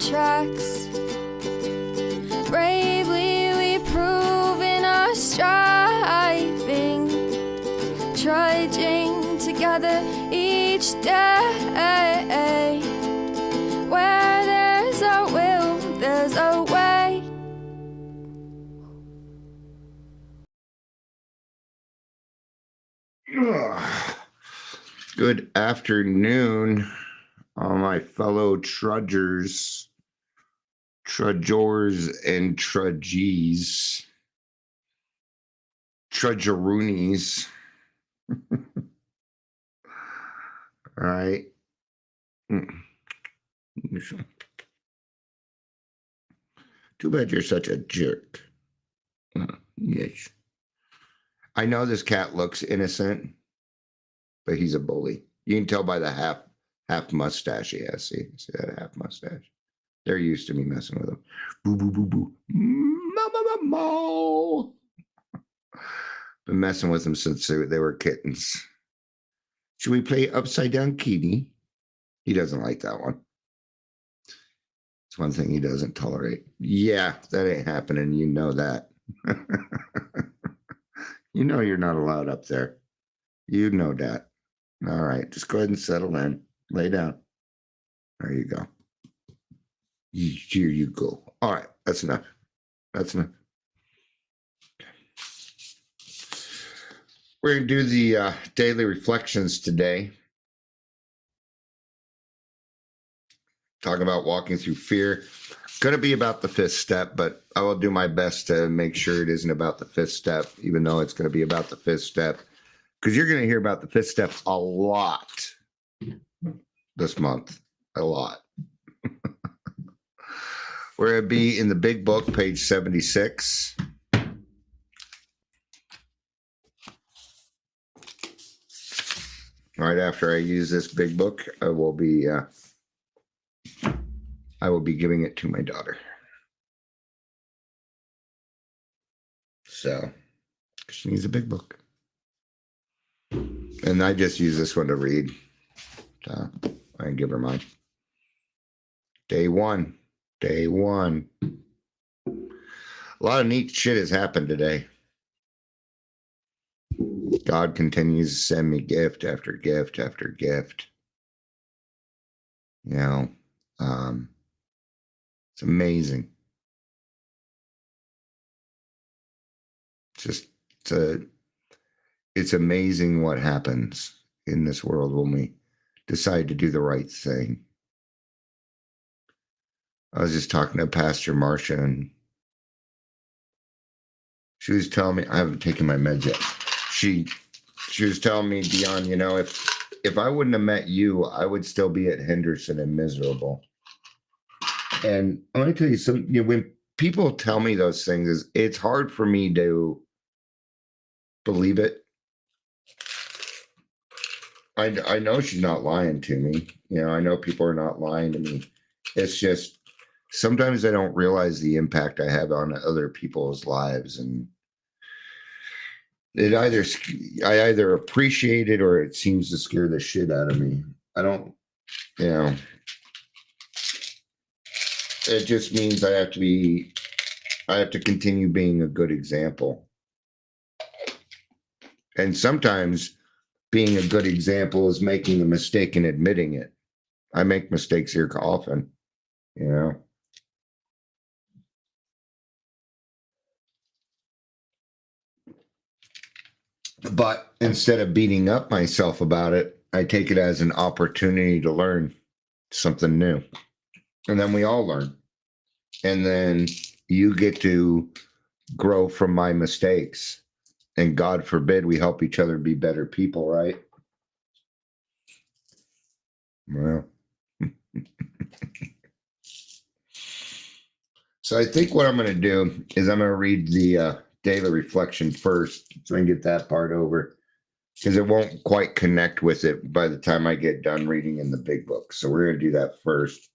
tracks. Bravely we prove in our striving, trudging together each day. Where there's a will, there's a way. Good afternoon, all my fellow trudgers, trudgers and trudgies, trudgeroonies. All right. Too bad you're such a jerk. Yes. I know this cat looks innocent, but he's a bully. You can tell by the half mustache he has. See that half mustache? They're used to me messing with him. Boo, boo, boo, boo. Mo. Been messing with them since they were kittens. Should we play Upside Down Kitty? He doesn't like that one. It's one thing he doesn't tolerate. Yeah, that ain't happening. You know that. You know you're not allowed up there. You know that. All right, just go ahead and settle in. Lay down. There you go. Here you go. All right, that's enough. That's enough. Okay. We're going to do the daily reflections today. Talking about walking through fear. Going to be about the fifth step, but I will do my best to make sure it isn't about the fifth step, even though it's going to be about the fifth step. Because you're going to hear about the fifth step a lot this month. A lot. We're going to be in the big book, page 76. Right after I use this big book, I will be giving it to my daughter. So she needs a big book. And I just use this one to read. So I can give her mine. Day one. A lot of neat shit has happened today. God continues to send me gift after gift after gift. You know, it's amazing. It's amazing what happens in this world when we decide to do the right thing. I was just talking to Pastor Marcia, and she was telling me, I haven't taken my meds yet. She was telling me, Dion, you know, if I wouldn't have met you, I would still be at Henderson and miserable. And I want to tell you something, you know, when people tell me those things, it's hard for me to believe it. I know she's not lying to me. You know, I know people are not lying to me. It's just sometimes I don't realize the impact I have on other people's lives, and I either appreciate it or it seems to scare the shit out of me. I don't, you know, it just means I have to continue being a good example. And sometimes being a good example is making a mistake and admitting it. I make mistakes here often, you know. But instead of beating up myself about it, I take it as an opportunity to learn something new. And then we all learn. And then you get to grow from my mistakes. And God forbid we help each other be better people, right? Well. So I think what I'm going to do is I'm going to read the daily reflection first, so I can get that part over, because it won't quite connect with it by the time I get done reading in the big book. So we're going to do that first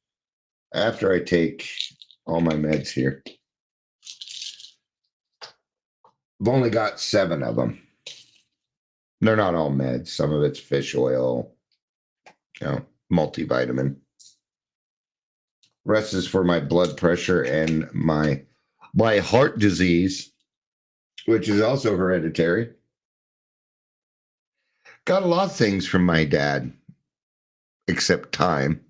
after I take all my meds here. I've only got 7 of them. They're not all meds. Some of it's fish oil, you know, multivitamin. Rest is for my blood pressure and my heart disease, which is also hereditary. Got a lot of things from my dad, except time.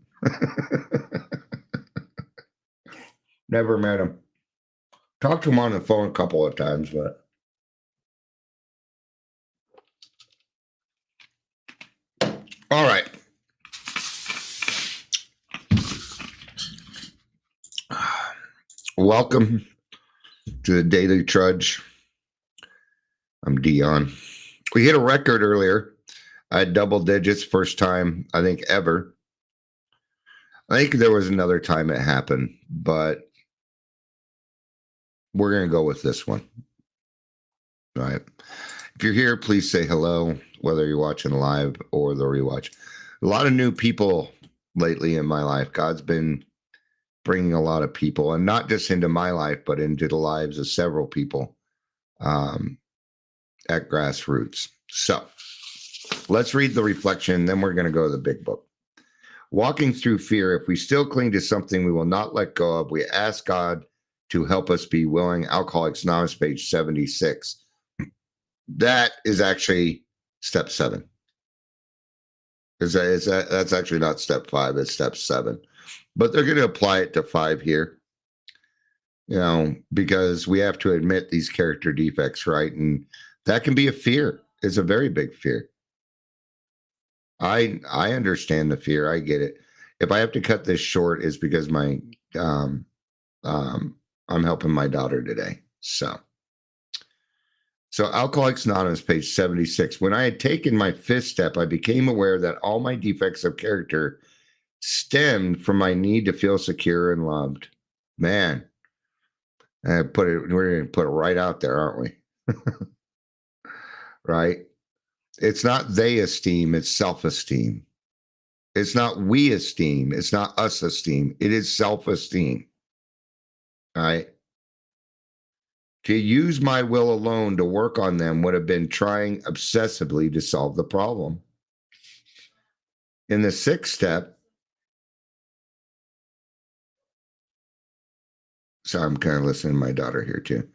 Never met him. Talked to him on the phone a couple of times, but all right. Welcome to the Daily Trudge. I'm Dion. We hit a record earlier. I had double digits, first time, I think, ever. I think there was another time it happened, but we're going to go with this one. All right. If you're here, please say hello, whether you're watching live or the rewatch. A lot of new people lately in my life. God's been bringing a lot of people, and not just into my life, but into the lives of several people at Grassroots. So let's read the reflection, then we're going to go to the big book. Walking through fear, if we still cling to something we will not let go of, we ask God to help us be willing. Alcoholics Anonymous, page 76. That is actually step 7. That's actually not step 5, it's step 7. But they're going to apply it to 5 here, because we have to admit these character defects, right? And that can be a fear. It's a very big fear. I understand the fear. I get it. If I have to cut this short, it's because I'm helping my daughter today. So Alcoholics Anonymous, page 76. When I had taken my 5th step, I became aware that all my defects of character stemmed from my need to feel secure and loved. Man, we're going to put it right out there, aren't we? Right? It's not they esteem, it's self-esteem. It's not we esteem, it's not us esteem. It is self-esteem. All right? To use my will alone to work on them would have been trying obsessively to solve the problem. In the 6th step, so I'm kind of listening to my daughter here too.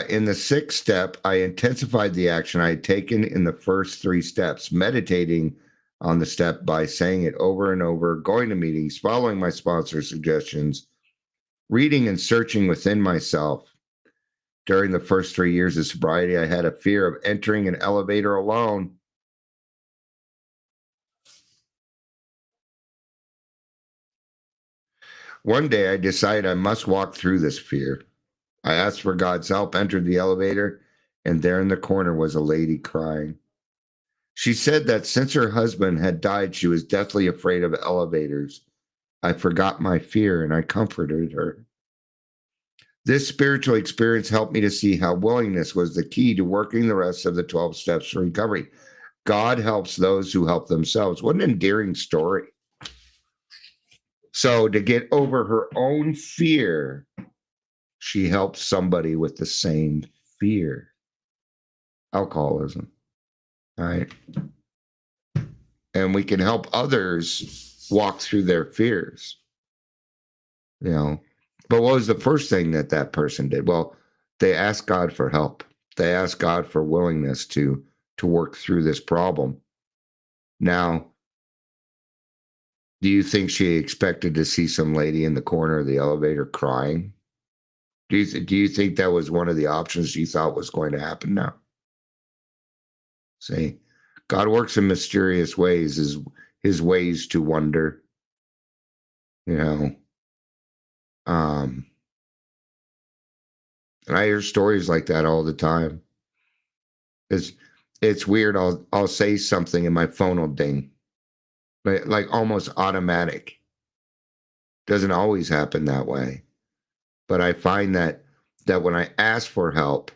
In the 6th step, I intensified the action I had taken in the first 3 steps, meditating on the step by saying it over and over, going to meetings, following my sponsor's suggestions, reading and searching within myself. During the first 3 years of sobriety, I had a fear of entering an elevator alone. One day, I decided I must walk through this fear. I asked for God's help, entered the elevator, and there in the corner was a lady crying. She said that since her husband had died, she was deathly afraid of elevators. I forgot my fear, and I comforted her. This spiritual experience helped me to see how willingness was the key to working the rest of the 12 steps to recovery. God helps those who help themselves. What an endearing story. So to get over her own fear, she helps somebody with the same fear. Alcoholism. All right. And we can help others walk through their fears. But what was the first thing that person did? Well, they asked God for help. They asked God for willingness to work through this problem. Now, do you think she expected to see some lady in the corner of the elevator crying? Do you think that was one of the options you thought was going to happen now? See, God works in mysterious ways, his ways to wonder. And I hear stories like that all the time. It's weird. I'll say something and my phone will ding, like almost automatic. Doesn't always happen that way, but I find that when I ask for help,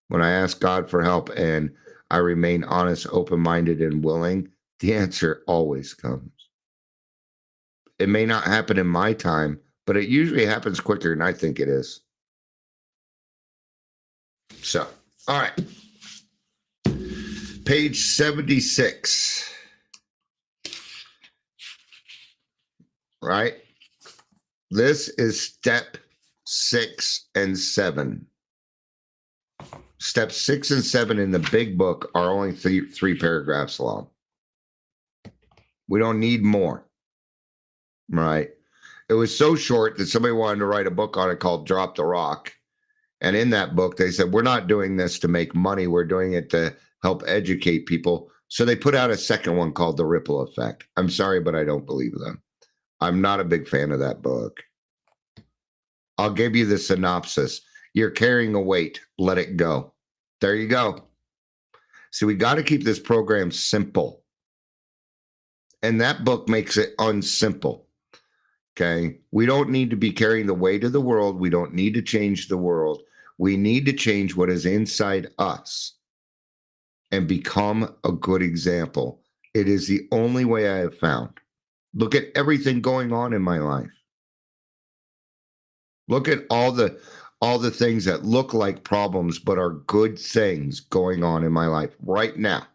when I ask God for help, and I remain honest, open-minded, and willing, the answer always comes. It may not happen in my time, but it usually happens quicker than I think it is. So, all right. Page 76. right? This is step 6 and 7. Steps 6 and 7 in the big book are only three paragraphs long. We don't need more, right? It was so short that somebody wanted to write a book on it called Drop the Rock. And in that book, they said, we're not doing this to make money. We're doing it to help educate people. So they put out a second one called The Ripple Effect. I'm sorry, but I don't believe them. I'm not a big fan of that book. I'll give you the synopsis. You're carrying a weight. Let it go. There you go. So we got to keep this program simple. And that book makes it unsimple. Okay. We don't need to be carrying the weight of the world. We don't need to change the world. We need to change what is inside us and become a good example. It is the only way I have found. Look at everything going on in my life. Look at all the things that look like problems but are good things going on in my life right now.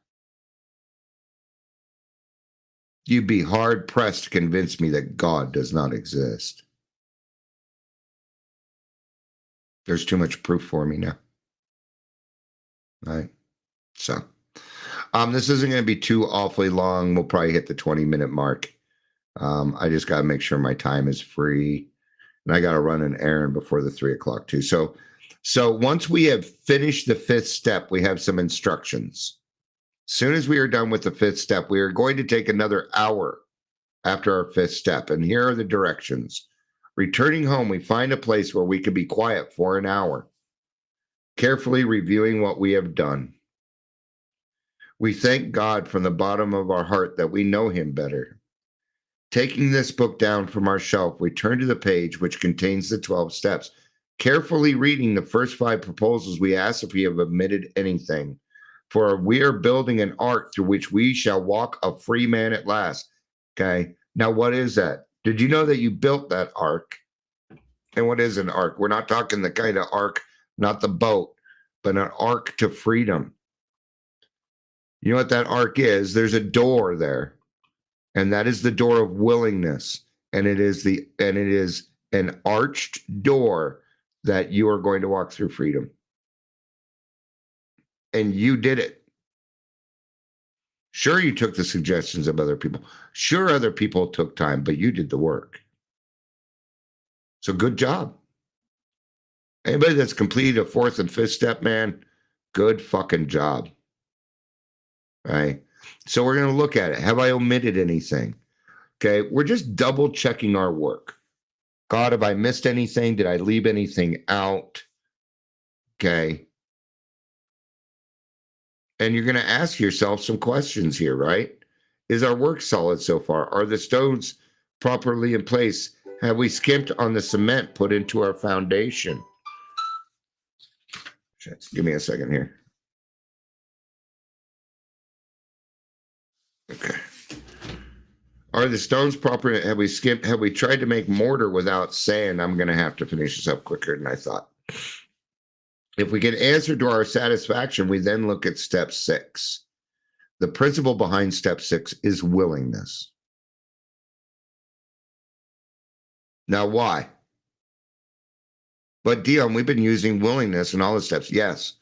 You'd be hard pressed to convince me that God does not exist. There's too much proof for me now. Right? So, this isn't going to be too awfully long. We'll probably hit the 20-minute mark. I just got to make sure my time is free. And I got to run an errand before the 3 o'clock too. So once we have finished the 5th step, we have some instructions. As soon as we are done with the 5th step, we are going to take another hour after our 5th step. And here are the directions. Returning home, we find a place where we can be quiet for an hour, carefully reviewing what we have done. We thank God from the bottom of our heart that we know him better. Taking this book down from our shelf, we turn to the page which contains the 12 steps. Carefully reading the first 5 proposals, we ask if we have omitted anything. For we are building an ark through which we shall walk a free man at last. Okay. Now, what is that? Did you know that you built that ark? And what is an ark? We're not talking the kind of ark, not the boat, but an ark to freedom. You know what that ark is? There's a door there. And that is the door of willingness. And it is an arched door that you are going to walk through freedom. And you did it. Sure, you took the suggestions of other people. Sure, other people took time, but you did the work. So good job. Anybody that's completed a 4th and 5th step, man, good fucking job. Right? So we're going to look at it. Have I omitted anything? Okay, we're just double checking our work. God, have I missed anything? Did I leave anything out? Okay. And you're going to ask yourself some questions here, right? Is our work solid so far? Are the stones properly in place? Have we skimped on the cement put into our foundation? Give me a second here. Okay. Are the stones proper? Have we skipped? Have we tried to make mortar without sand? I'm going to have to finish this up quicker than I thought. If we can answer to our satisfaction, we then look at step 6. The principle behind step 6 is willingness. Now, why? But Dion, we've been using willingness in all the steps. Yes,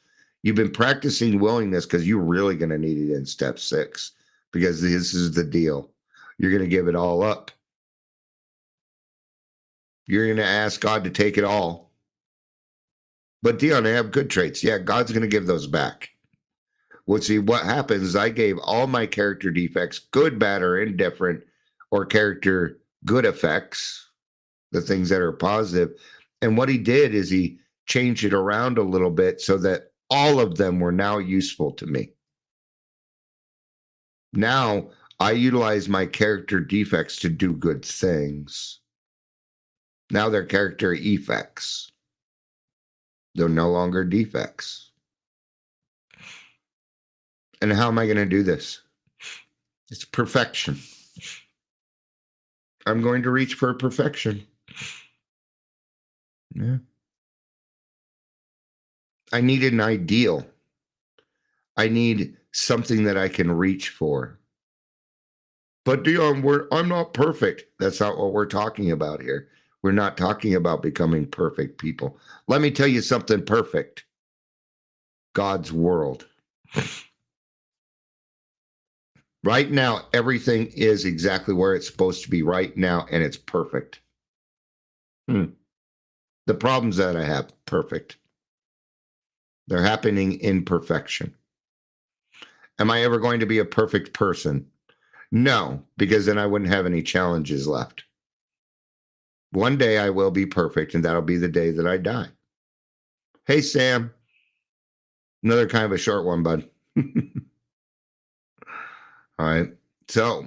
you've been practicing willingness because you're really going to need it in step 6 because this is the deal. You're going to give it all up. You're going to ask God to take it all. But Dion, I have good traits. Yeah, God's going to give those back. Well, see, what happens is I gave all my character defects, good, bad, or indifferent, or character good effects, the things that are positive. And what he did is he changed it around a little bit so that all of them were now useful to me. Now I utilize my character defects to do good things. Now they're character effects. They're no longer defects. And how am I going to do this? It's perfection. I'm going to reach for perfection. Yeah. I need an ideal. I need something that I can reach for. But Dion, I'm not perfect. That's not what we're talking about here. We're not talking about becoming perfect people. Let me tell you something perfect. God's world. Right now, everything is exactly where it's supposed to be right now, and it's perfect. The problems that I have, perfect. They're happening in perfection. Am I ever going to be a perfect person? No, because then I wouldn't have any challenges left. One day I will be perfect, and that'll be the day that I die. Hey, Sam. Another kind of a short one, bud. All right. So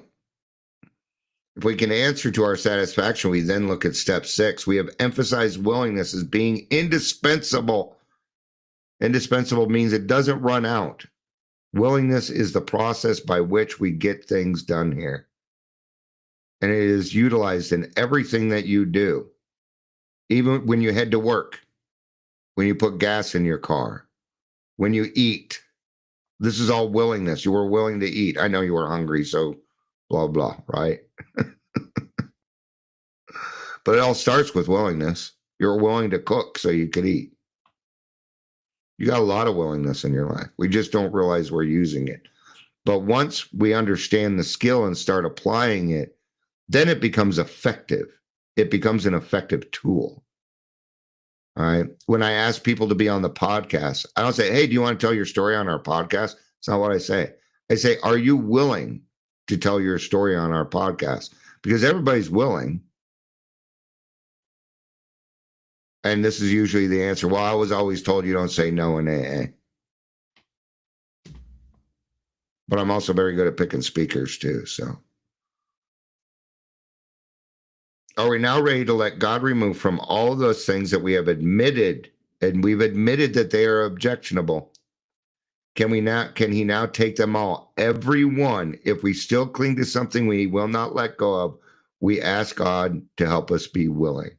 if we can answer to our satisfaction, we then look at step 6. We have emphasized willingness as being indispensable. Indispensable means it doesn't run out. Willingness is the process by which we get things done here. And it is utilized in everything that you do. Even when you head to work, when you put gas in your car, when you eat. This is all willingness. You were willing to eat. I know you were hungry, so blah, blah, right? But it all starts with willingness. You're willing to cook so you could eat. You got a lot of willingness in your life. We just don't realize we're using it. But once we understand the skill and start applying it, then it becomes effective. It becomes an effective tool. All right. When I ask people to be on the podcast, I don't say, hey, do you want to tell your story on our podcast? It's not what I say. I say, are you willing to tell your story on our podcast? Because everybody's willing. And this is usually the answer. Well, I was always told you don't say no in AA. But I'm also very good at picking speakers too. So are we now ready to let God remove from all those things that we have admitted, and we've admitted that they are objectionable? Can he now take them all? Every one. If we still cling to something we will not let go of, we ask God to help us be willing.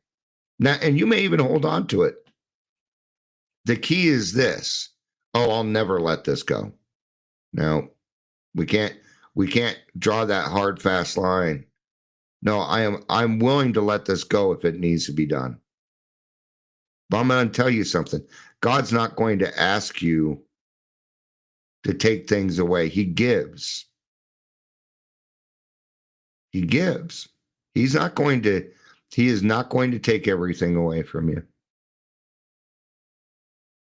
Now, and you may even hold on to it. The key is this. Oh, I'll never let this go. No, we can't draw that hard, fast line. No, I'm willing to let this go if it needs to be done. But I'm going to tell you something. God's not going to ask you to take things away. He gives. He gives. He is not going to take everything away from you.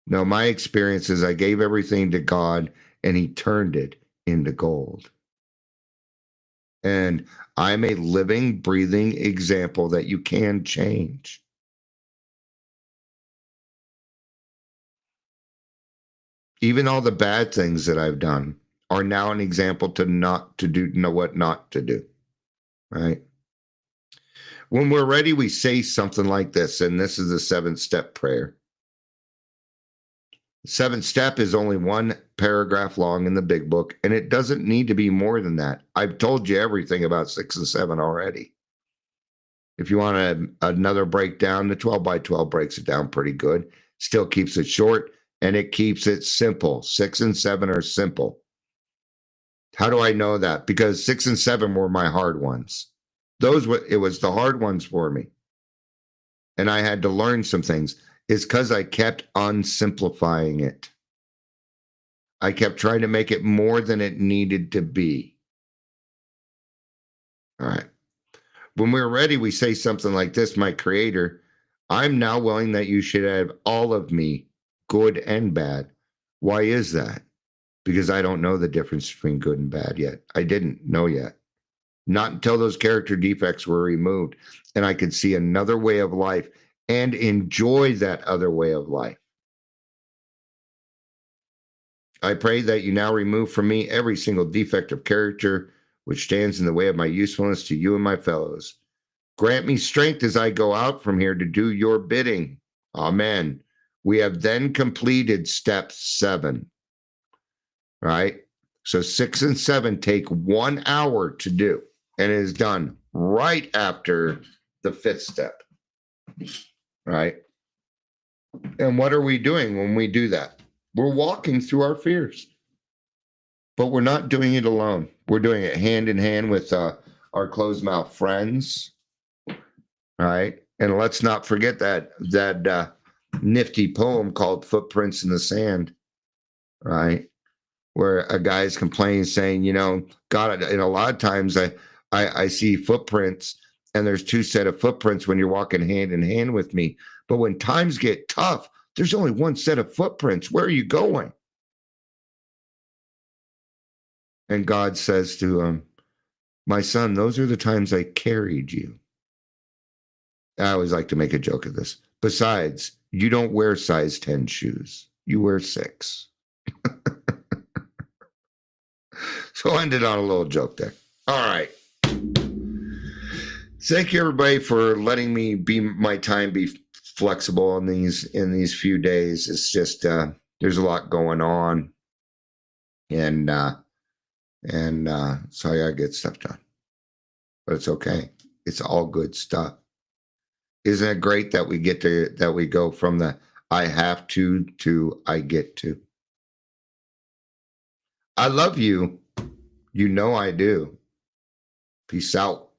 No, my experience is I gave everything to God and he turned it into gold. And I'm a living, breathing example that you can change. Even all the bad things that I've done are now an example to know what not to do. Right? When we're ready, we say something like this, and this is the 7-step prayer. The 7th step is only 1 paragraph long in the big book, and it doesn't need to be more than that. I've told you everything about 6 and 7 already. If you want another breakdown, the 12 by 12 breaks it down pretty good. Still keeps it short, and it keeps it simple. 6 and 7 are simple. How do I know that? Because 6 and 7 were my hard ones. It was the hard ones for me. And I had to learn some things. It's because I kept unsimplifying it. I kept trying to make it more than it needed to be. All right. When we're ready, we say something like this: my Creator, I'm now willing that you should have all of me, good and bad. Why is that? Because I don't know the difference between good and bad yet. I didn't know yet. Not until those character defects were removed and I could see another way of life and enjoy that other way of life. I pray that you now remove from me every single defect of character which stands in the way of my usefulness to you and my fellows. Grant me strength as I go out from here to do your bidding. Amen. We have then completed step 7. Right? So 6 and 7 take 1 hour to do, and it is done right after the 5th step. Right? And what are we doing when we do that? We're walking through our fears. But we're not doing it alone. We're doing it hand in hand with our closed mouth friends. Right. And let's not forget that nifty poem called Footprints in the Sand. Right. Where a guy's complaining, saying, God, and a lot of times I see footprints, and there's two set of footprints when you're walking hand in hand with me. But when times get tough, there's only one set of footprints. Where are you going? And God says to him, my son, those are the times I carried you. I always like to make a joke of this. Besides, you don't wear size 10 shoes. You wear 6. So I ended on a little joke there. All right. Thank you, everybody, for letting me my time be flexible in these few days. It's just there's a lot going on, and so I gotta get stuff done. But it's okay. It's all good stuff. Isn't it great that we go from the I have to I get to? I love you. You know I do. Peace out.